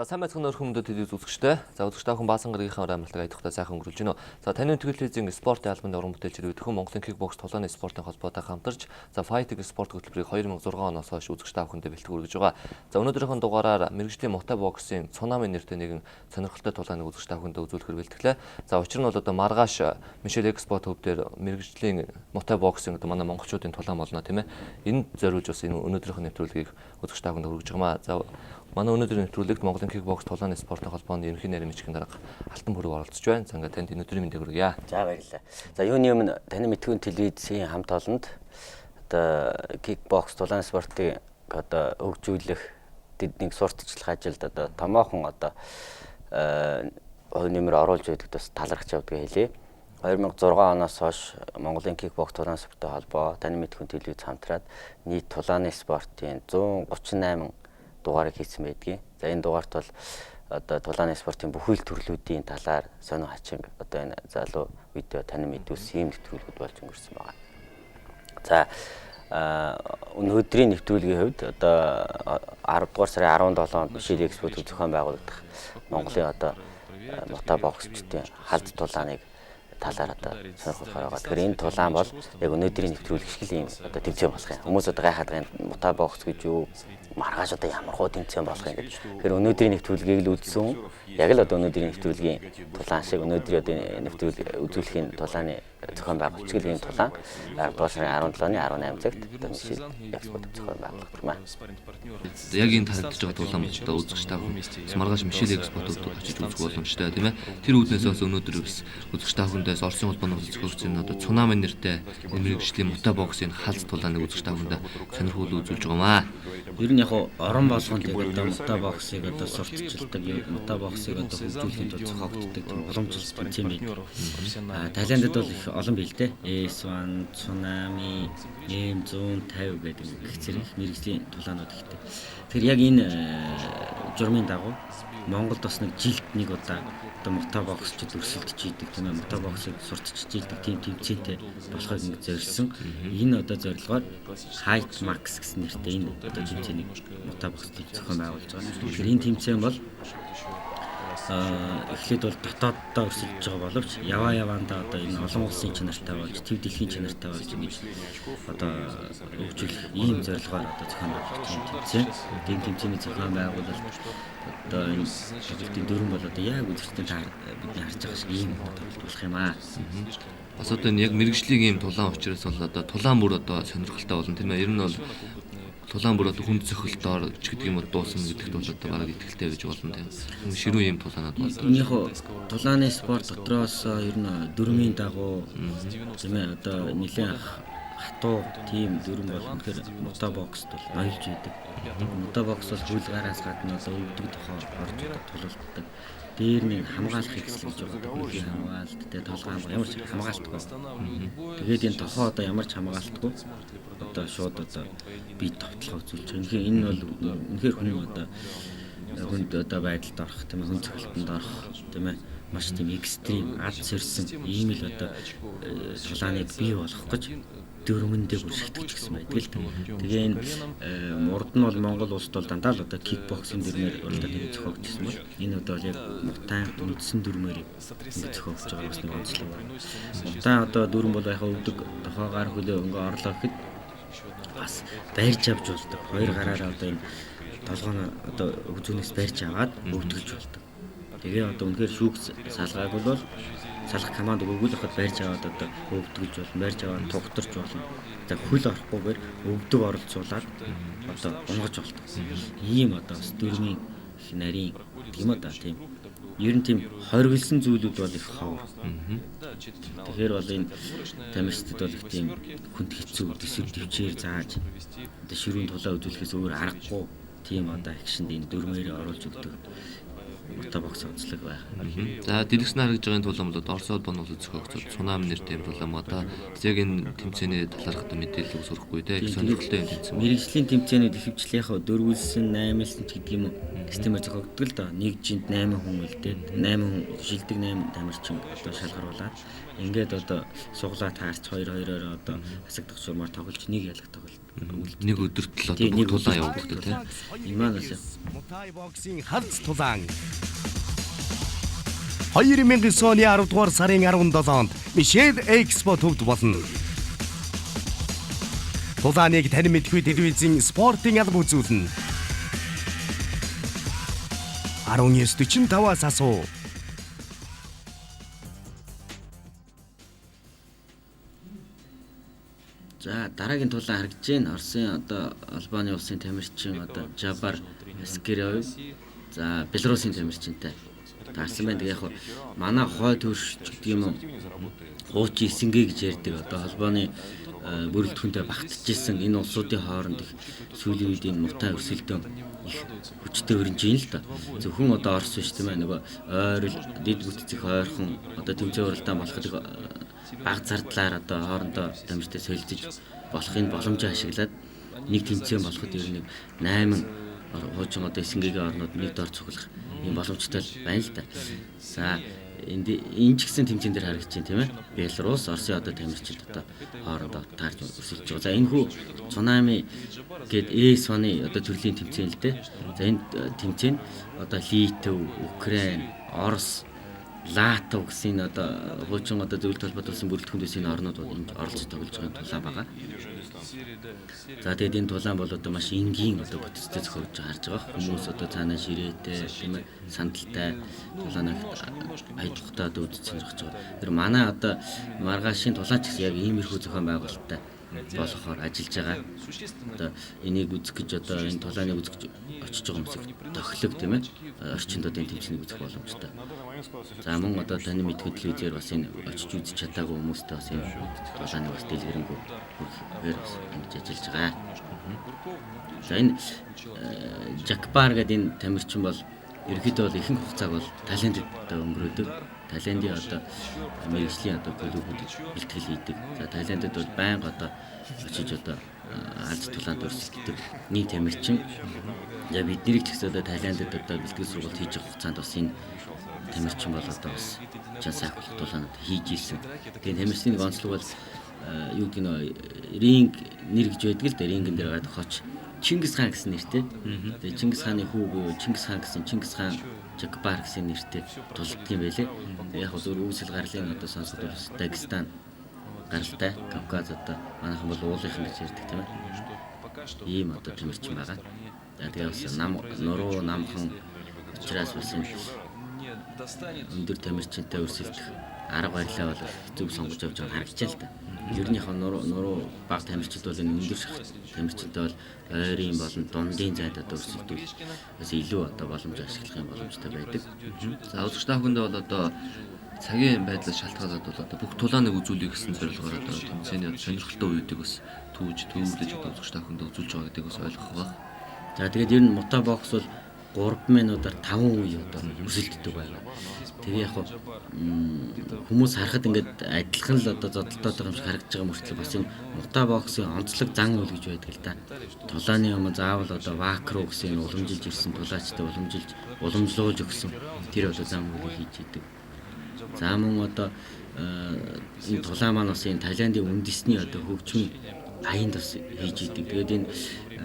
сайн байцгаана өрхөмдөд телевиз үзэгчтэй. За үзэгч та бүхэн баасан гарагийнхаа амралтыг аядахтаа сайхан өнгөрүүлж байна уу. За таны телевизийн спортын албаны уран бүтээлчид өдөрхөн Монголын кикбокс толооны спортын холбоотой хамтарч за файтинг спорт хөтөлбөрийг 2006 оноос хойш үзэгч та бүхэндээ бэлтгэл хүргэж байгаа. За өнөөдрийнхэн дугаараар мэрэгжлийн мутай боксын цунами нэртэй нэгэн сонирхолтой толооны үзэгч та бүхэндээ үзүүлэхээр бэлтгэлээ. За учир нь бол одоо маргааш Мишель Экспо төв дээр мэрэгжлийн мутай боксын одоо манай монголчуудын тулаан болно тийм ээ. Энэ зориулж бас энэ өнөөдрийнхэн нэвтрүүлгийг үзэгч та бүхэнд хүргэж байгаа. За манай өнөөдрийн нэвтрүүлэгт Монголын кикбокс толооны спортын холбооны ерөнхий нарийн бичгийн дарга Алтан Бүрэг оролцож байна. За ингээд танд өнөөдрийн мэндийг хүргье. За баярлалаа. За юуны өмнө таны мэдхүйн телевизийн хамт олонд одоо кикбокс толооны спортыг одоо хөгжүүлэх тэднийг сурталчлах ажилд одоо томоохон одоо хувь нэмэр оруулж байдаг бас талархаж явдаг хэлье. 2006 оноос хойш Монголын кикбокс толооны спортын холбоо таны мэдхүйн телевиз хамтраад нийт толооны спортын 138 дугаарыг хийсэн байдгийг. За энэ дугаарт бол одоо толооны спортын бүхэл төрлүүдийн талаар сонин хачин одоо энэ залуу видео тань мэдүүлсэн юм нэвтрүүлгүүд болж өнгөрсөн байна. За өнөөдрийн нэвтрүүлгийн хувьд одоо 10 дугаар сарын 17-нд Мишель Экспо зохион байгуулагдах Монголын одоо мутай боксчдын халд тулааныг талаар одоо сонирхох байгаа. Тэгэхээр энэ тулаан бол яг өнөөдрийн нэвтрүүлэг шиг л юм одоо тэмцээн болох юм. Хүмүүс одоо гайхаад байгаа мутай бокс гэж юу маргааш одоо ямар хуу тэмцээн болох юм гэж. Тэгэхээр өнөөдрийн нэвтрүүлгийг л үзсэн. Яг л одоо өнөөдрийн нэвтрүүлгийн тулаан шиг өнөөдрийн одоо нэвтрүүлэг үзүүлэхийн тулааны зохион байгуулагч ийм тулаан 10 дугаар сарын 17-ны 18 цагт одоо Мишель Экспо зохион байгуулагдах юм аа. Яг энэ тарагдж байгаа тулаан ч одоо үзэгч та бүхэн маргааш Мишель Экспо очиж үзэх боломжтой тийм ээ. Тэр үүднээс бас өнөөдөр бас үзэгч та бүхэндээс Оросын улбаны зөвхөн одоо цунами нэртэй мэрэгжлийн мутай боксын халз тулааныг үзэгч та бүхэндээ сонирхол үзүүлж байгаа юм аа. Ер нь яг орон болгонд одоо мутай боксыг одоо сурталчилдаг, мутай боксыг одоо хөгжүүлэхэд бол зохиогддог тийм уламжлалт тэмцээн байдаг. Тайландд бол их олон бий л дээ. S1, Цунами, M150 гэдэг их зэрэг мэрэгжлийн тулаанууд ихтэй. Тэгэхээр яг энэ журмын дагуу Монголд бас нэг жилд нэг удаа одоо мутай боксчид өрсөлдөж идэг тийм ээ. Мутай боксыг сурталчилж идэг тийм тэмцээнтэй болохыг ингэ зорьсон. Энэ одоо зорилгоор Height Max гэсэн нэртэй энэ одоо тэмцээнийг мутай боксыг зохион байгуулж байгаа. Тэгэхээр энэ тэмцээн бол эхлээд бол дотооддоо өрсөлдөж байгаа боловч яваандаа одоо энэ олон улсын чанартай болж төв дэлхийн чанартай болж ингэж одоо хөгжүүлэх ийм зорилгоор одоо зохион байгуулсан тэмцээн. Энэ тэмцээний зохион байгуулалт одоо энэ тоглолтын дүрэн бол одоо яг үзэгчдийн бидний харж байгаа шиг ийм тоглолт болох юм аа. Бас одоо яг мэрэгжлийн ийм тулаан учраас бол одоо тулаан бүр одоо сонирхолтой болно тийм ээ. Ер нь бол тулаан бүр одоо хүнд цохилтоор ч гэдэг юм уу дуусан гэдэгт бол одоо бараг ихтэй байж болно тийм. Ширүү ийм тулаанууд байна. Энийхөө тулааны спорт дотроос ер нь дөрмийн дагуу тийм ээ одоо нэлээд хатуу тийм дүрм бол үнэхээр мутай боксд бол ноёлж идэг. Мутай бокс бол хуулгаараас гадна одоо өвдөг тохоо орж тулалддаг. Дээр нэг хамгаалахыг хэсэл гэж байгаа. Хуулийн хамгаалалт тэ толгой ямар ч хамгаалтгүй. Тэгээд энэ тохоо одоо ямар ч хамгаалтгүй одоо шууд одоо бие товтлого үзүүлж байгаа. Тэгэхээр энэ бол үнэхээр хүн одоо хүнд одоо байдалд орох тийм ээ хүн цохилтонд орох тийм ээ маш тийм экстрим ад сэрсэн ийм л одоо тулааныг бий болгох гэж дөрмөндөө бүр шигтгэж гисэн байдаг л дээ. Тэгээ энэ урд нь бол Монгол улсд бол дандаа л одоо кикбоксинг дөрмээр уралдаад ингэ зохиогдсон бол энэ одоо яг мутай үндсэн дөрмээр ингэ зохиогдож байгаа бас нэг онцлог байна. Мутай одоо дөрм бол яг өвдөг тохоогоор хөлөө өнгө орлоо гэхэд бас барьж авч болдог. Хоёр гараараа одоо энэ толгойн одоо өгзүүнээс барьж аваад өвдгөж болдог. Тэгээ одоо үнэхээр шүүгц салгаагүй бол салах команд өгөөл хахад барьж аваад одоо өвдгөж болно, барьж аваад тугтарч болно. За хөл орохгүйгээр өвдөг оролцуулаад одоо унгаж болдог. Ийм одоо бас дөрмийн их нарийн тийм одоо тийм ер нь тийм хоригдсан зүйлүүд бол их ховор. Тэгэхээр бол энэ тамирчдад бол их тийм хүнд хэцүү төсөв төвчээр зааж одоо ширүүн тулаа үзүүлэхээс өөр аргагүй тийм одоо акшнд энэ дөрмөөр оруулж өгдөг. Мутай бокс онцлог байна. За дэлгэцэн харагдж байгаа тулаан бол Оросод бонол зохиогдсон цунами нэртэй тулаан одоо яг энэ тэмцээний талаарх мэдээлэл өгсөхгүй те сонирхолтой юм тэмцээн. Мэргэжлийн тэмцээнүүд ихэвчлэн яг дөрвөлсөн 8-сан ч гэдэг юм уу системээр зохиогддог л доо. Нэг жинт 8 хүн үлдээд 8 хүн шилдэг 8 тамирчин одоо шалгаруулад ингээд одоо суглаа таарч 2-2-оор одоо хасагдах журмаар тоглож нэг ялах тоглолт Нэг өдөрт л одоо бүх тулаан явагддаг тийм. Энэ маань бас Muay Box-ийн харц тулаан 2009 оны 10 дугаар сарын 17-нд Мишель Экспо төвд болно. Тулааныг танин мэдгүй телевизийн спортын алба үзүүлнэ. 19:45-аас асуу. за дараагийн тулаан харагдж байна. Оросын одоо Албаны улсын тамирчин одоо Жабар Аскеров. За Белорусын тамирчинтай таарсан байна. Тэгээ яг манай хой төрш гэдэг юм уу? Хуучин эсэнгээ гэж ярьдаг. Одоо холбооны бүрэлдэхүүнтэй багтжсэн энэ улсуудын хооронд их сүүлийн үед энэ мутай өрсөлдөөн их хүчтэй өрнж ийн л да. Зөвхөн одоо Орос биш тийм ээ. Нөгөө ойрол дэд бүтцэх ойрхон одоо тэмцээн уралдаан болохыг баг зардлаар одоо хоорондоо тамиртай солилцож болохын боломжийг ашиглаад нэг тэмцээн болоход ер нь 8 хуучин одоо эсэнгээгийн орнууд нэгд ор цуглах юм боломжтой байна л да. За энэ ч гэсэн тэмцээн дээр харагдаж байна тийм ээ. Беларусь, Оросын одоо тамирчид одоо хоорондоо таарч өрсөлдөж байгаа. За энэ хүү цунами гээд ЭС-ны одоо төрлийн тэмцээн л дээ. За энэ тэмцээн одоо Литв, Украин, Орос, Латв гэсэн одоо хуучин одоо зөвлөлт холбоот улсын бүрэлдэхүүнээс энэ орнууд энд оролцож тоглож байгаа тулаан байгаа. За тэгээд энэ тулаан бол одоо маш энгийн одоо бүтцтэй зохиогдож харж байгаа. Хүмүүс одоо цаанаа ширээтэй тийм ээ сандалтай тулааныг аялахтаа одоо үзэж сонирхож байгаа. Тэр манай одоо маргаашийн тулаан ч гэсэн яг иймэрхүү зохион байгуулалттай болохоор ажиллаж байгаа. Одоо энийг үзэх гэж одоо энэ тулааныг үзэх гэж очиж байгаа хүмүүс тохилог тийм ээ орчинд одоо энэ тэмцээнийг үзэх боломжтой. За мөн одоо таны мэдхэд телевизээр бас энэ очиж үзэж чадаагүй хүмүүстээ бас энэ тулааныг бас дэлгэрэнгүй хүргээр бас ингэж ажиллаж байгаа. За энэ Жакбар гэдэг энэ тамирчин бол ерөнхийдөө бол ихэнх хугацааг бол Таиландд өнгөрөөдөг. Таиландын одоо мэргэжлийн одоо клубүүд бэлтгэл хийдэг. За Таиландд бол байнга одоо очиж одоо алж тулаанд өрсөлддөг нэг тамирчин. За биднийг ч гэсэн одоо Таиландд одоо бэлтгэл сургалт хийж байгаа хугацаанд бас энэ тамирчин бол одоо бас чансаа тулаанд хийж ирсэн. Тэгээд тамирчны нэг онцлог бол юу гэдэг нь ринг нэр гэж байдаг л да. Рингэн дээр гад хоч Чингис хаан гэсэн нэртэй. Тэгээд Чингис хааны хүү буюу Чингис хаан гэсэн Чингис хаан Жакбар гэсэн нэртэй тулдаг юм байлээ. Яг зөв үүсэл гарлын одоо сонсоход бол Дагестан гаралтай, Кавказ одоо манайхан бол уулынхан гэж ярьдаг тийм ээ. Ийм одоо тамирчин байгаа. Тэгээд бас нуруу намхан учраас бас өндөр тамирчинтай өрсөлдөх арга барилаа бол зөв сонгож авч байгаа харагдчихэ л да. Ерөнийхөө нуруу баг тамирчид бол энэ өндөр шахах тамирчидтай бол ойрын болон дундын зайд одоо өрсөлдөх бас илүү одоо боломж ашиглах юм боломжтой байдаг. За үзэгч та бүхэндээ бол одоо цагийн байдлаас шалтгаалаад бол одоо бүх тулааныг үзүүлэх гэсэн зорилгоор одоо тэмцээний сонирхолтой үеийг бас төвлөж одоо үзэгч та бүхэндээ үзүүлж байгаа гэдгийг бас ойлгох баг. За тэгээд ер нь Muay Box бол 3 минутаар 5 үе одоо өрсөлддөг байна. Тэгээ яг хүмүүс харахад ингээд адилхан л одоо зодтолтой байгаа юм шиг харагдаж байгаа мөртлөө бас энэ Muay Box-ийн онцлог зан үйл гэж байдаг л да. Тулааны юм заавал одоо вакруу гэсэн уламжилж ирсэн тулаачтай уламжлуулж өгсөн тэр одоо зан үйлийг хийж идэг. За мөн одоо энэ тулаан маань бас энэ Таиландын үндэсний одоо хөгжмийн аянд бас хийж идэг. Тэгээд энэ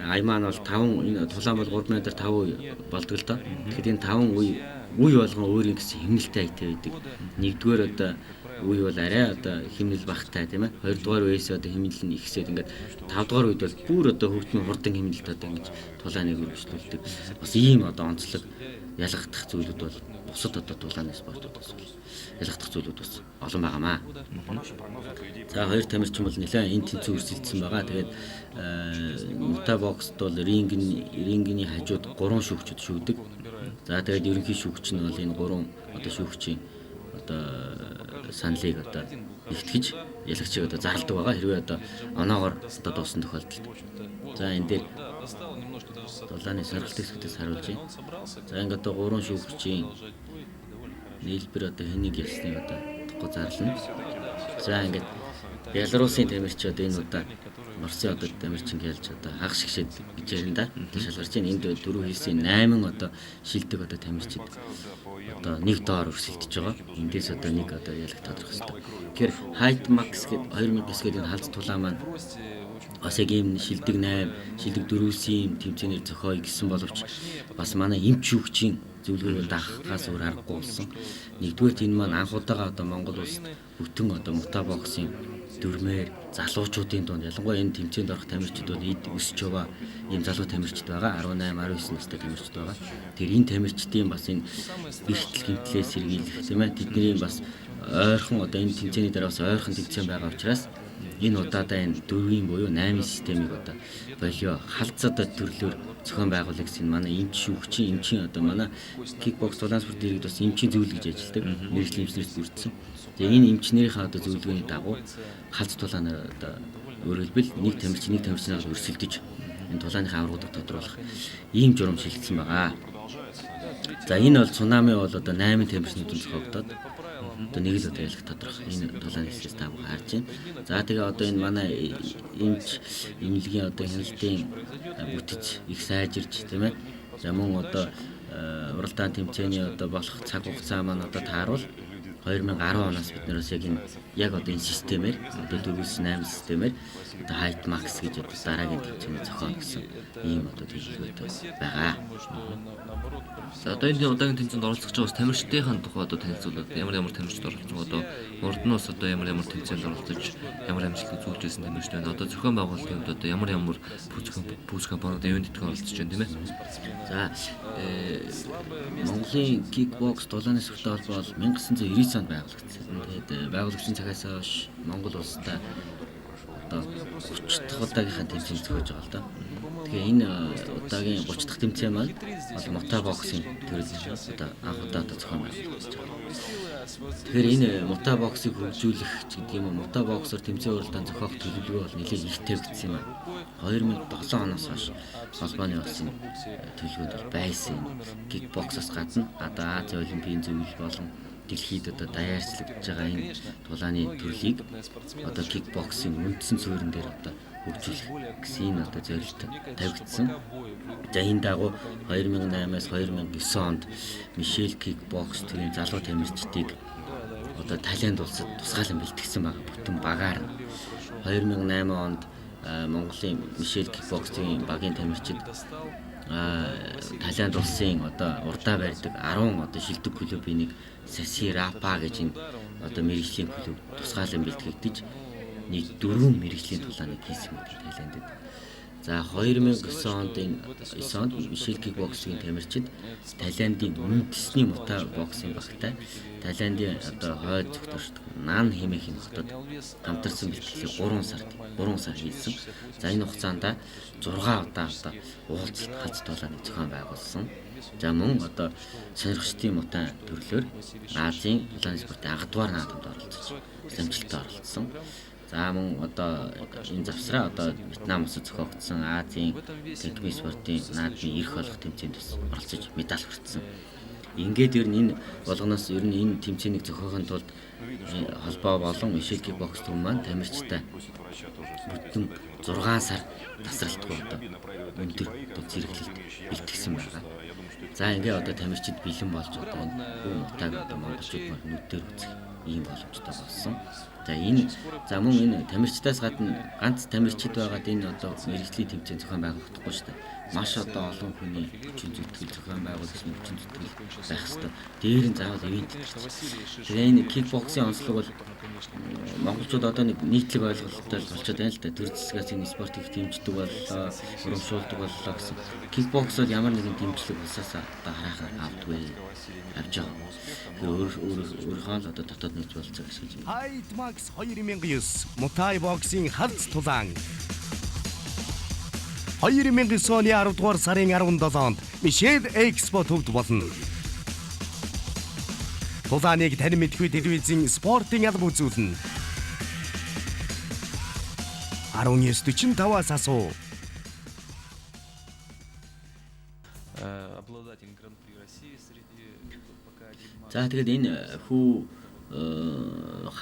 ая маань бол 5 энэ тулаан бол 3 минутаар 5 үе болдог л доо. Тэгэхээр энэ 5 үе болгон өөрийн гэсэн хэмнэлтэй аятай байдаг. Нэгдүгээр одоо үе бол арай одоо хэмнэл багтай тийм ээ. Хоёрдугаар үеэс одоо хэмнэл нь ихсээд ингээд 5 дугаар үед бол бүр одоо хөгжмийн хурдан хэмнэлт одоо ингэж тулааныг өргөжлүүлдэг. Бас ийм одоо онцлог ялгагдах зүйлүүд бол бусад одоо тулааны спортуудаас бол ялгагдах зүйлүүд бас олон байгаамаа. За хоёр тамирчин бол нэлээд энэ тэнцүү өрсөлдсөн байгаа. Тэгээд Muay Box-д бол рингний хажууд 3 шүүгчд шүүгдэг. За тэгээд ерөнхий шүүгч нь бол энэ 3 одоо шүүгчийн одоо саналыг одоо нэгтгэж ялагчийг одоо зарладаг байгаа. Хэрвээ одоо оноогоор одоо дуусан тохиолдолд. За энэ дээр тулааны сонирхолтой хэсгээс харуулж байна. За ингээд одоо 3 шүүгчийн нийлбэр одоо хэнийг ялсныг одоо тахгүй зарлана. За ингээд Белорусын тамирчид энэ удаа Оросын одоо тамирчин гэлж одоо хагас шигшээд гэж ярина да. Шалгарч байна. Энд дөрөв хийсэн 8 одоо шилдэг одоо тамирчид одоо нэг доор өрсөлдөж байгаа. Эндээс одоо нэг одоо ялах тодорхой хэвээр. Тэгэхээр Height Max гэдэг 2009 гэдэг энэ халз тулаан маань бас яг ийм шилдэг 8, шилдэг 4-ийн тэмцээнээр зохиоё гэсэн боловч бас манай эмч шүүгчийн зөвлөгөөр даахгаас өөр аргагүй болсон. Нэгдүгээр энэ маань анх удаага одоо Монгол улсад бүтэн одоо мута боксын дүрмээр залуучуудын дунд ялангуяа энэ тэмцээнд орох тамирчид бол эд өсөж байгаа ийм залуу тамирчид байгаа 18, 19 настай тамирчид байгаа. Тэгэхээр энэ тамирчдын бас энэ бэрхтэл гэмтлээс сэргийлэх тийм ээ тэдний бас ойрхон одоо энэ тэмцээний дараа бас ойрхон тэмцээн байгаа учраас энэ удаадаа энэ 4-ийн буюу 8-ийн системийг одоо болио халдцаад төрлөөр зохион байгуулах гэсэн манай эмч шүүгчийн эмчийн одоо манай кикбокс дулаан спорт дэргэд бас эмчийн зөвлөл гэж ажилладаг мэргэжлийн эмчнэрт бүрдсэн. Тэгээ энэ эмчнэрийнхээ одоо зөвлөгөөний дагуу халдц дулаанаар одоо өөрөөр хэлбэл нэг тамирчнаар өрсөлдөж энэ дулааныхаа аврагуудыг тодруулах ийм журам шилжсэн байгаа. За энэ бол цунами бол одоо 8 тамирчнуудын зохиогдоод одоо нэг л одоо ялах тодорхой энэ дулааны систем харж байна. За тэгээ одоо энэ манай эмч эмнэлгийн одоо хяналтын бүтэц их сайжирч тийм ээ. За мөн одоо уралдаан тэмцээний одоо болох цаг хугацаа маань одоо тааруул 2010 оноос бид нараас яг одоо энэ системээр одоо 4-8 системээр одоо Height Max гэж одоо дараагийн тэмцээний зохион гэсэн ийм одоо төлөвлөгөөд байгаа. За одоо энэ удаагийн тэмцээнд оролцож байгаа бас тамирчдын тухай одоо танилцуулаад ямар тамирчид оролцож байгаа одоо урд нь бас одоо ямар тэмцээнд оролцож ямар амжилт үзүүлж байсан тамирчид байна. Одоо зохион байгуулалтын хувьд одоо ямар пүүс компаниуд ивент итгэн оролцож байна тийм ээ. За Монголын кикбокс дулааны спорттой холбоо бол 1990 онд байгуулагдсан. Тэгээд байгуулагдсан цагаас хойш Монгол улстай одоо 30 дахь удаагийнхаа тэмцээн зохиож байгаа л да. Тэгэхээр энэ удаагийн 30 дахь тэмцээн маань бол мута боксын төрөл одоо анх удаа одоо зохион байгуулагдаж байгаа. Тэгэхээр энэ мута боксыг хөгжүүлэх гэдэг юм уу мута боксоор тэмцээн уралдаан зохиох төлөвлөгөө бол нэлээд их тавигдсан юм байна. 2007 оноос хойш холбооны болсон төлөвлөгөөнд бол байсан. Кикбоксоос гадна одоо Азийн олимпийн зөвлөл болон дэлхийд одоо даяарчлагдж байгаа энэ дулааны төрлийг одоо кикбоксing үндсэн суурин дээр одоо хөгжүүлэх гэсэн энэ одоо зорилт тавигдсан. За энэ дагуу 2008-аас 2009 онд Мишель кикбокс төрлийн залуу тамирчдыг одоо Талианд улсад тусгаалan бэлтгэсэн байгаа бүтэн багаар 2008 онд Монголын Мишель кикбоксийн багийн тамирчид Талианд улсын одоо урдаа барьдаг 10 одоо шилдэг клубын нэг Саси Рапа гэж энэ одоо мэргэжлийн клуб тусгаалan бэлтгэгдэж нэг 4 мэргэжлийн дулааныг хийсэн мэт Талиандд. За 2009 онд Мишель кикбоксийн тамирчид Талиандын үндэсний мута боксing багтай Талиандын одоо хойд зөвхөн Нан хэмээхийн хотод хамтарсан бэлтгэлийг 3 сар хийсэн. За энэ хугацаанд 6 удаа одоо уулзалт халдц дулааны зохион байгуулсан. За мөн одоо сонирхчдын мута төрлөөр Азийн дулааны спортын агдвар наадамд оролцож амжилттай оролцсон. За мөн одоо энэ завсраа одоо Вьетнам улсад зохиогдсон Азийн тэнхимийн спортын наадмын эрх олох тэмцээнд оролцож медаль хүртсэн. Ингээд ер нь энэ болгоноос ер нь энэ тэмцээнийг зохиохын тулд холбоо болон Мишель кикбокс төв маань тамирчтай бүтэн 6 сар тасралтгүй одоо өндөр зэрэглэлд бэлтгэсэн байна. За ингээд одоо тамирчид бэлэн болж одоо энэ бүх мутаг одоо монголчууд маань нүдээр үзэх ийм боломжтой болсон. За мөн энэ тамирчдаас гадна ганц тамирчид байгаад энэ одоо мэргэжлийн тэмцээн зохион байгуулагдахгүй шүү дээ. Маш одоо олон хүний хүчин зүтгэл зохион байгуулагч хүчин зүтгэл байх хэвээр. Дээр нь заавал ивент төрчих. Тэгээ энэ кикбоксing онцлог бол монголчууд одоо нэг нийтлэг ойлголттой болчиход байна л да. Төр зэсгээс энэ спортыг дэмждэг боллоо, урамшуулдаг боллоо гэсэн. Кикбокс бол ямар нэгэн дэмжлэг болсоос одоо харахаар авдгүй авч байгаа. Өөрөөхөө л одоо дотоод нэгж болцоо гэж. Height Max 2009 Muay Boxing халдц тулаан 2009 оны 10 дугаар сарын 17-нд Мишель Экспо төвд болно. Тулааныг танин мэдгүй телевизийн спортын алба үзүүлнэ. 19:45-аас асуу. За тэгээд энэ хүү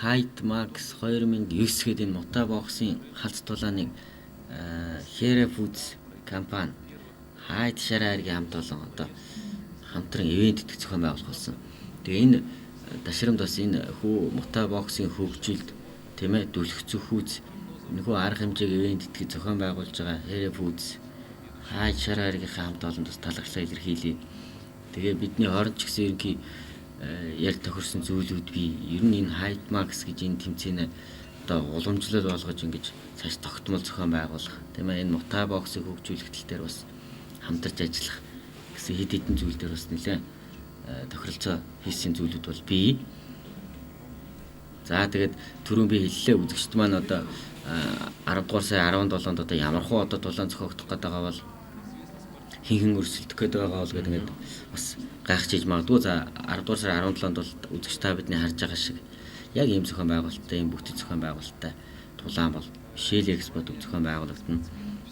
Height Max 2009 гэдэг энэ мута боксing халдц тулааныг Hera Foods компани Height Шарааргийн хамт олон одоо хамтран ивент итгэх зохион байгуулах болсон. Тэгээ энэ ташрамд бас энэ хүү мута боксing хөгжилд тийм ээ дүлх зөхүүц нөгөө арга хэмжээг ивент гэдгийг зохион байгуулж байгаа Here Foods хайж шарааргийнхаа хамт олонд бас талархлаа илэрхийлье. Тэгээ бидний хооронд ч гэсэн ерөнхий яг тохирсон зүйлүүд бий. Ер нь энэ Hype Max гэж энэ тэмцээнэ одоо уламжлал болгож ингэж цааш тогтмол зохион байгуулах. Тийм ээ, энэ Muta Box-ыг хөгжүүлэх тал дээр бас хамтарч ажиллах гэсэн хэд хэдэн зүйл дээр бас нэлээд тохиролцоо хийсэн зүйлүүд бол бий. За тэгээд түрүүн би хэллээ, үзэгчд маань одоо 10 дугаар сарын 17-нд одоо ямархуу одоо тулаан зохиогдох гэдэг байгаа бол хинхэн өрсөлдөх гээд байгаа бол гэдэг ингээд бас гайхчихж магадгүй. За 10 дугаар сарын 17-нд бол үзэгч та бидний харж байгаа шиг яг ийм зохион байгуулалттай, ийм бүтэц зохион байгуулалттай тулаан бол Michelle Expo зохион байгуулагдана.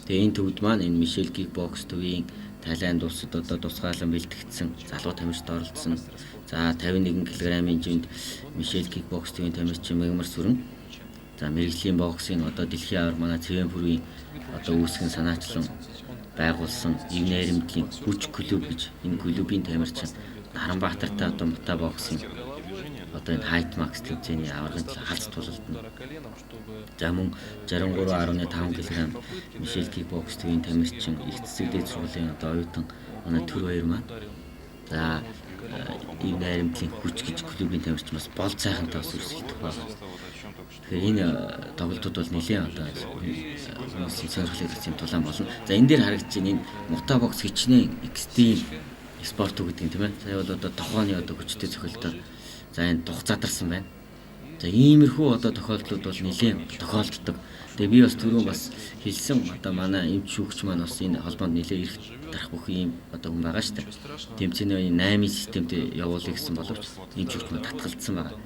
Тэгээ энэ төвд маань энэ Michelle Kickbox төвийн Тайланд улсад одоо тусгаалan бэлтгэгдсэн залуу тамирчид оролцсон. За 51 кг-ийн жимд Michelle Kickbox төвийн тамирчин Мэгмар Сүрэн. За мэрэгжлийн боксing одоо дэлхийн авар манай Цэвэн бүрийн одоо үүсгэн санаачлан байгуулсан Ив Найрамдгийн хүч клуб гэж энэ клубын тамирчин Наранбаатартай одоо Muta Boxing одоо энэ Hype Max тэмцээний аваргын халц тулалдана. За мөн 63.5 кг Michelle Kickbox төвийн тамирчин их цэцэг дээд сургуулийн одоо оюутан манай төр хоёр маань. За Ив Найрамдгийн хүч гэж клубын тамирчин бас бол цайхантай бас өрсөлдөх байна. Тэгэхээр энэ тоглолтууд бол нэлээд одоо хүмүүсийн сонирхлыг татсан тулаан болно. За энэ дээр харагдаж байна энэ Muta Box хичнээн экстрим спорт гэдэг юм тийм ээ. Сая бол одоо тохооны одоо хүчтэй цохилтоор за энэ дух задарсан байна. За иймэрхүү одоо тохиолдлууд бол нэлээд тохиолддог. Тэгээ би бас түрүүн бас хэлсэн одоо манай эмч шүүгч маань бас энэ холбоонд нэлээд ирэх дарах бүх юм одоо хүн байгаа шүү дээ. Тэмцээний 8 системтэй явуулъя гэсэн боловч эмч шүүгч маань татгалзсан байгаа.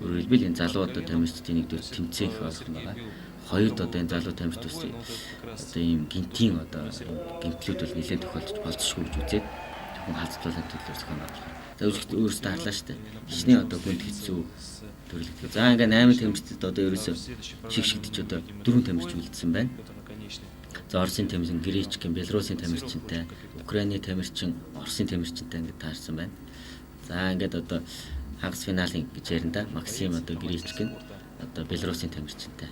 Өөрөөр хэлбэл энэ залуу одоо тамирчдын нэг дөр тэмцээх болсон байгаа. Хоёрд одоо энэ залуу тамирчид бас одоо ийм гинтийн одоо гинтлүүд бол нэлээд тохиолдож болцсохгүй гэж үзээд хүн халдтуулсан төлөв зохион байгуулах. За үзэгчд өөрсдөө харлаа шүү дээ. Хичнээн одоо хүнд хэцүү төрлөختөө. За ингээ 8 тамирчид одоо ерөөсөө шигшигдэж одоо 4 тамирч үлдсэн байна. За Оросын тамирчин, Гречкийн, Белорусын тамирчинтай, Украины тамирчин, Оросын тамирчинтай ингээ таарсан байна. За ингээд одоо хагас финалийн гэж ярина да. Максим одоо Гречкийн, одоо Белорусын тамирчинтай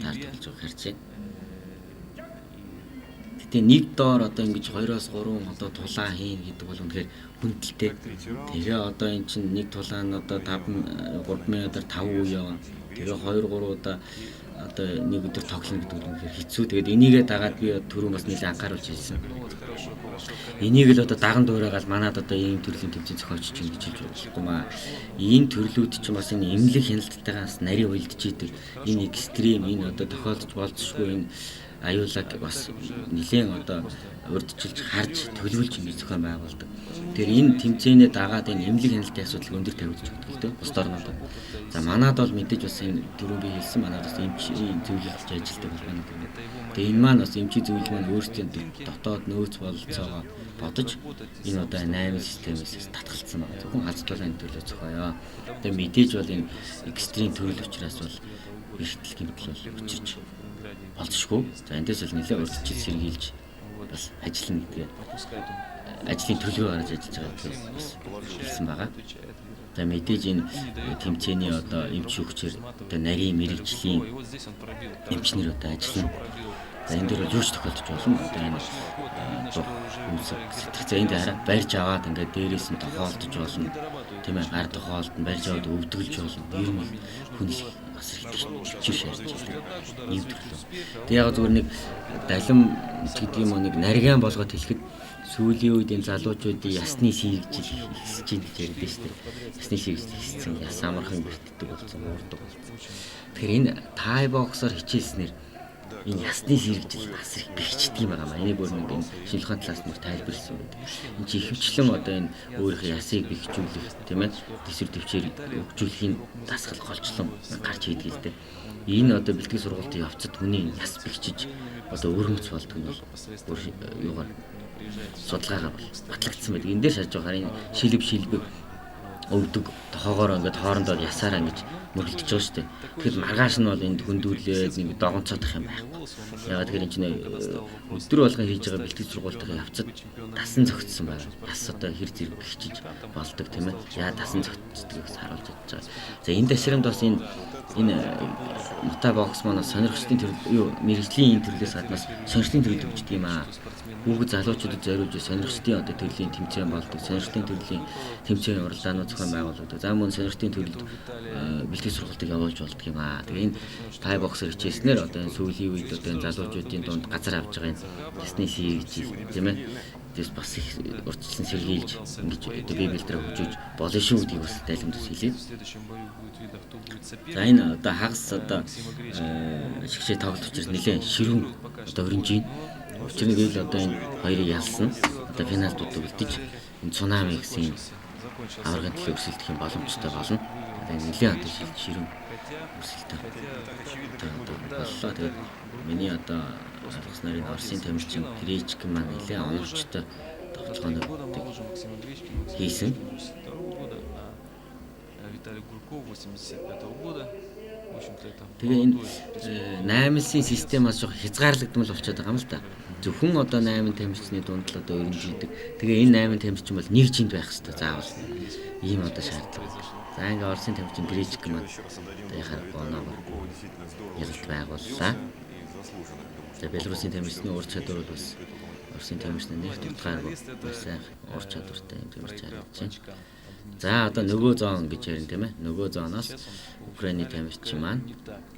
таардаг болж байгааг харж байна. Гэтэ нэг доор одоо ингэж 2-оос 3 одоо тулаан хийн гэдэг бол үнэхээр хүндэлтэй. Тэгээ одоо эн чинь нэг тулаан одоо 3000 өдөр 5 үе явна. Тэгээ 2-3 удаа одоо нэг өдөр тоглоно гэдэг нь үнэхээр хэцүү. Тэгээд энийгээ дагаад би түрүүн бас нэлээд анхааруулж хэлсэн. Энийг л одоо даган дуурайгаал манад одоо ийм төрлийн тэмцээн зохиолч чинь гэж хэлж болохгүй маа. Ийм төрлүүд чинь бас энэ эмнэлэг хяналтайтайгаас нарийн уйлдж идэг. Энэ экстрим энэ одоо тохиолдож болцсохгүй энэ аюулаг бас нэлээд одоо урдчилж харж төлөвлөж ингэ зохион байгуулдаг. Тэгэхээр энэ тэмцээнээ дагаад энэ эмнэлэг хяналтын асуудал өндөр тавигдж байгаа гэдэг л бус орнууд. За манад бол мэдээж бас энэ түрүү би хэлсэн манад бас эмчийн зөвлөлж ажилладаг байна гэдэг. Тэгээ энэ маань бас эмчийн зөвлөл маань өөрсдийн дотоод нөөц бололцоогоо бодож энэ одоо 8 системээс татгалцсан байна. Зөвхөн халдтуулын төлөө зохиоё. Тэгээ мэдээж бол энэ экстрим төрөл учраас бол бэрхтэл гэмтэл бол учирч болцшгүй. За эндээс бол нэлээд урдчил сэргийлж бас ажиллана гэдэг. Ажлын төлөвөө гаргаж ажиллаж байгаа гэж бас хэлсэн байгаа. За мэдээж энэ тэмцээний одоо эмч шүүгчээр одоо нарийн мэрэгжлийн эмчнэр одоо ажиллана. За энэ дөр юу ч тохиолдож болно. Одоо энэ хүмүүсээ сэтгэх за энд хараа барьж аваад ингээд дээрээс нь тохиолдож болно. Тийм ээ гар тохиолдолд нь барьж аваад өвдгөлж болно. Ер нь хүн бас их шаарч байна. Ийм төрлөө. Тэг яг зүгээр нэг далим гэдэг юм уу нэг нарийн болгоод хэлэхэд сүүлийн үед энэ залуучуудын ясны сэргижил ихсэж байна гэж ярьдэн шүү дээ. Ясны сэргижил ихссэн, яс амархан бэртдэг болсон, уурдаг болсон. Тэгэхээр энэ тай боксоор хичээлснээр энэ ясны сэргижил бас их бэрхждэг юм байна. Энийг бүр нэг энэ шинжилгээний талаас нь тайлбарласан үед. Энд чи ихэвчлэн одоо энэ өөрийнхөө ясыг бэрхжүүлэх, тийм ээ, төсвөр төвчээр өгжүүлэхийн дасгал голчлон гарч ийдэг л дээ. Энэ одоо бэлтгэл сургалтын явцад хүний яс бэрхжиж одоо өрмөц болдог нь бол бүр юугаар судалгаагаар бол батлагдсан байдаг. Энэ дээр шааж байгаа энэ шилбэг өвдөг тохоогоор ингээд хоорондоо ясаараа ингэж мөрөлдөж байгаа шүү дээ. Тэгэхээр маргааш нь бол энд хөндүүлээд нэг догонцоодох юм байхгүй. Ягаад гэхээр энэ чинь өдөр болгон хийж байгаа бэлтгэл сургалтын явцад тасан зөгцсөн байна. Бас одоо хэр зэрэг гихчиж болдог тийм ээ. Яа тасан зөгцдгийг харуулж чадж байгаа. За энэ ташрамд бас энэ мота бокс манаас сонирхчдын төрөл мэрэгжлийн төрлөөс гаднаас сонирхтын төрөл өгчдөг юм аа. Хүүхэд залуучуудад зориулж сонирхчдын одоо төрлийн тэмцээн болдог. Сонирхтын төрлийн тэмцээн уралдаанууд зохион байгуулдаг. За мөн сонирхтын төрлөд бэлтгэл сургалтыг явуулж болдог юм аа. Тэгээ энэ тай боксер хичээснээр одоо энэ сүүлийн үед одоо энэ залуучуудын дунд газар авч байгаа энэ ясны сэргийж тийм ээ. Тэс бас их урьдчилан сэргийлж ингэж одоо бие бэлтрээ хөгжиж болно шүү гэдгийг бас тайлбарлаж хэлье. За энэ одоо хагас одоо шигшээ тоглолт учраас нэлээд ширүүн одоо өрнжийн учир нь гэвэл одоо энэ хоёрыг ялсан одоо финалд үлдэж энэ цунами гэсэн аваргын төлөө өрсөлдөх юм боломжтой болно. Одоо нэлээд одоо ширүүн өрсөлдөө боллоо. Тэгээд миний одоо алгас нарын Оросын тамирчин Гречкин маань нэлээд оновчтой тоглоомыг хийсэн. Тэгээ энэ 8-сын системаас жоох хязгаарлагдмал болчиход байгаа юм л да. Зөвхөн одоо 8 тамирчны дунд л одоо өрнжийдэг. Тэгээ энэ 8 тамирчин бол нэг жинд байх хэрэгтэй заавал. Ийм одоо шаардлага. За ингээ Оросын тамирчин Гречкин маань одоо яхаар гоноор ярилт байгууллаа. За Белорусын тамирчны ур чадвар бол бас Оросын тамирчны нэг дутгааргүй сайн ур чадвартай юм тамирч харагдаж байна. За одоо нөгөө зоон гэж ярина тийм ээ. Нөгөө зооноос Украины тамирчин маань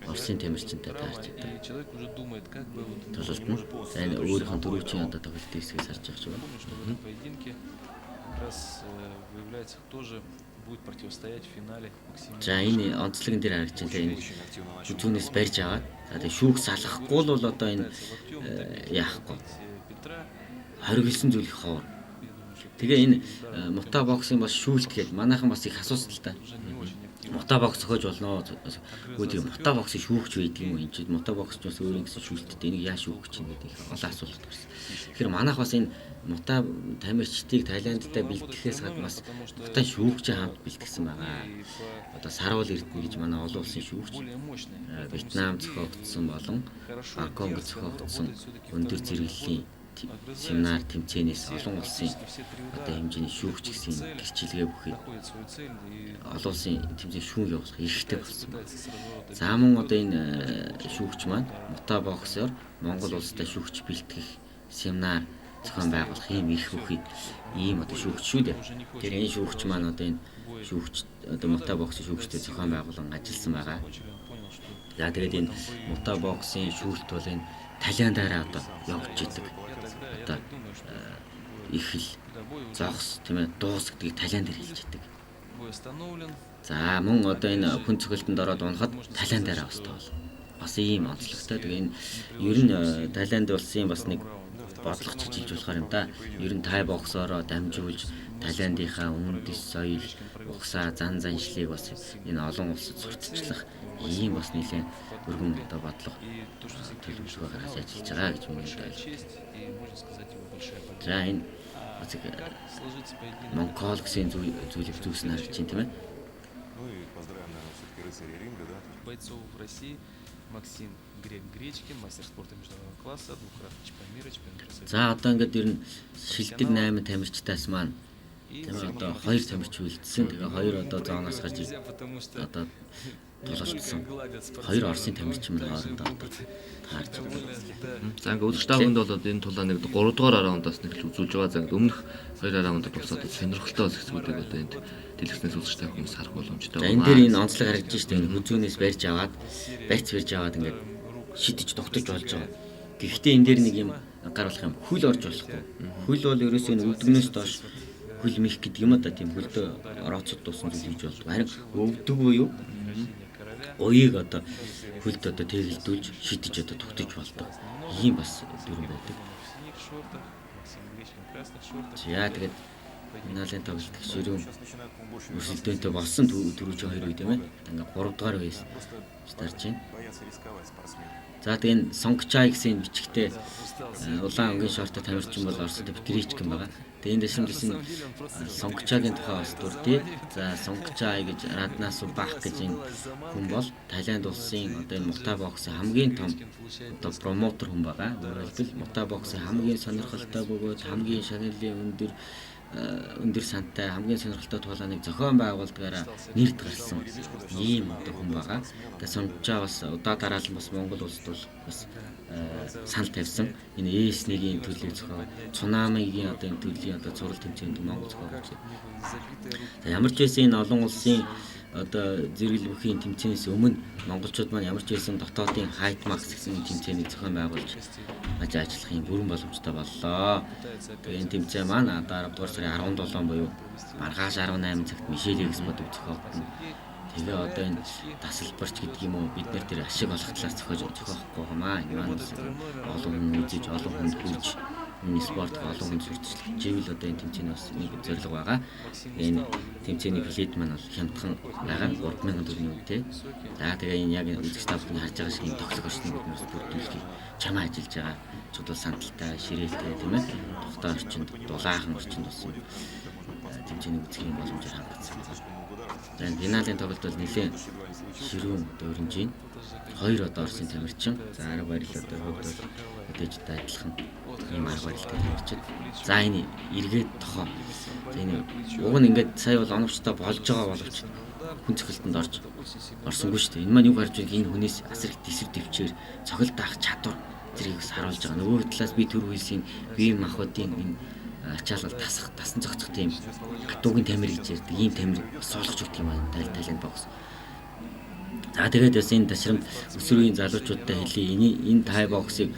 Оросын тамирчинтай таарч байгаа. Тоглолтно. За энэ өөрийнх нь дөрөвчийн одоо тоглолтын хэсгээс харж байгаа ч юм. За энэ онцлогын дээр харагдаж байна. Энэ зүгнээс барьж аваад тэгээ шүүх салгахгүй л бол одоо энэ яахгүй. Хоригдсан зүйл их ховор. Тэгээ энэ мота боксын бас шүүлт гээд манайхан бас их асуудалтай. Мота бокс зохиож болно. Үүдээ мота боксын шүүгч байдаг юм уу? Энд чинь мота бокс ч бас өөр нэгэн шүүлттэй. Энийг яа шүүгч юм гэдэг их олон асуулт гарсан. Тэгэхээр манайх бас энэ мота тамирчдыг Таиландтай бэлтгэхээс гаднаас мота шүүгчийн хамт бэлтгэсэн байгаа. Одоо Саруул Эрдэнэ гэж манай олон улсын шүүгч Вьетнам зохиогдсон болон Бангкок зохиогдсон өндөр зэрэглэлийн семинар тэмцээнээс олон улсын одоо хэмжээний шүүгч гэсэн гэрчилгээ бүхий олон улсын тэмцээн шүүн явуулах эрхтэй болсон байна. За мөн одоо энэ шүүгч маань мота боксоор Монгол улстай шүүгч бэлтгэх семинар зохион байгуулах ийм эрх бүхий ийм одоо шүүгч шүү дээ. Тэр энэ шүүгч маань одоо энэ шүүгч одоо мота боксын шүүгчтэй зохион байгуулан ажилласан байгаа. За тэгээд энэ мота боксын шүүлт бол энэ Таиландаараа одоо явж идэг. Одоо их хэл зогс тийм ээ дуус гэдгийг Таиландаар хэлж идэг. За мөн одоо энэ хүн цогцолтонд ороод унахад Таиландаараа бас тоол. Бас ийм онцлогтой. Тэгээ энэ ер нь Таиланд улсын бас нэг бодлого чижилж болохоор юм да. Ер нь тай боксороо дамжуулж Таиландынхаа үндэс соёл, угсаа, зан заншлыг бас энэ олон улсад сурталчлах ийм бас нэлээд өргөн одоо бодлого төлөвлөгөө гаргаж ажиллаж байгаа гэж миний бодлоо. За энэ Монгол гэсэн зүйлийг зүүсэн харж чинь тийм ээ. Бойцов в России Максим Гречкин, мастер спорта международного класса, двукратный чемпион мира, чемпион мира. За одоо ингээд ер нь шилдэг 8 тамирчтаас маань тэгээ одоо 2 тамирч үлдсэн. Тэгээ 2 одоо зооноос гарч одоо тололцсон. 2 Оросын тамирчин маань хоорондоо одоо таарч байна. За ингээд өдөрт таахүнд бол энэ тулааныг 3 дугаар раундаас нэг л үзүүлж байгаа. За ингээд өмнөх 2 раундад тусаад сонирхолтой хэсгүүдийг одоо энд дэлгэцнээс үзэгчтэй хүмүүс харах боломжтой байна. За энэ дээр энэ онцлог харагдаж штэ энэ хүзүүнээс барьж аваад ингээд шидэж тогтож болж байгаа. Гэхдээ энэ дээр нэг юм гаруулах юм хөл орж болохгүй. Хөл бол ерөөсөө энэ өвдгнөөс доош хөл мих гэдэг юм да тийм хөлдөө орооцод дуусан зүйл хийж болдог. Харин өвдөг буюу уяыг одоо хөлд одоо тэгэлдүүлж шидэж одоо тогтож болдог. Ийм бас дүрэн байдаг. За тэгээд финалийн тоглолт ширүүн өрсөлдөөнтэй болсон дөрвж 2 үед тийм ээ. Ингээ 3 дугаар үеэс старж байна. За тэгээ Сонгчай гэсэн бичгтээ улаан өнгийн шорттой тамирчин бол Оросд Гречк юм байгаа. Тэгээ энэ дэшимжсэн Сонгчагийн тухай бас дуртай. За Сонгчай гэж Раднасу Бах гэж энэ хүн бол Тайланд улсын одоо энэ Muay боксын хамгийн том одоо промотер хүн байгаа. Өөрөөр хэлбэл Muay боксын хамгийн сонирхолтой бөгөөд хамгийн шагналын өндөр сантай хамгийн сонирхолтой туулааныг зохион байгуулдгаараа нэрд гарсан ийм одоо хүн байгаа. Тэгээ Сонгчаа бас удаа дараалан бас Монгол улсад бол бас санал тавьсан. Энэ ES1-ийн төлөвийг зохион, цунамигийн одоо энэ төлөвийн одоо зураг тэмцээнд Монгол зохиогч. Ямар ч байсан энэ олон улсын одоо зэрэгэл бүхийн тэмцээнээс өмнө монголчууд маань ямар ч байсан дотоодын Height Max гэсэн тэмцээнийг зохион байгуулж ажиллах юм бүрэн боломжтой боллоо. Тэгээ энэ тэмцээн маань 10 дугаар сарын 17 буюу маргааш 18 цагт Мишель Экспотыг зохиогдно. Тэгээ одоо энэ тасалбарч гэдэг юм уу бид нэр тэр ашиг олох талаас зохиохгүй хамаа. Энэ маань олон хүн үзэж олон хүнд хүрч энэ спорт олон хүн сурталчлах живэл одоо энэ тэмцээний бас нэг зорилго байгаа. Энэ тэмцээний билет маань бол хямдхан байгаа 3000 төгрөгийн үнэтэй. За тэгээ энэ яг үзэгч тавтны харж байгаа шиг тоглох орчныг биднээс бүрдүүлэхийг чамаа ажиллаж байгаа чудал сандалтай ширээлтэй тийм ээ. Тухтай орчинд дулаахан орчинд болсон тэмцээний үзэхийн боломжоор хангацсан. За энэ финалийн тоглолт бол нэлээд ширүүн одоо өрнжийн 2 одоо Оросын тамирчин. За арга барил одоо хөвд бол өдөөжтэй адилхан ийм арга барилтай тамирчин. За энэ эргээд тохоо. За энэ уг нь ингээд сая бол оновчтой болж байгаа боловч хүн цохилтонд орсонгүй шүү дээ. Энэ маань юу гарч ирэх энэ хүнээс асар их дэсвэр дэвчээр цохилт авах чадвар зэрэг харуулж байгаа. Нөгөө талаас би төр үйлсийн бие махбодын энэ ачаалал тасан зохицох тийм хатуугийн тамир гэж ярьдаг. Ийм тамир суулгаж өгдөг юм байна Тайланд бокс. За тэгээд бас энэ ташрамд өсвөр үеийн залуучуудтай хэлье. Энэ Тай боксыг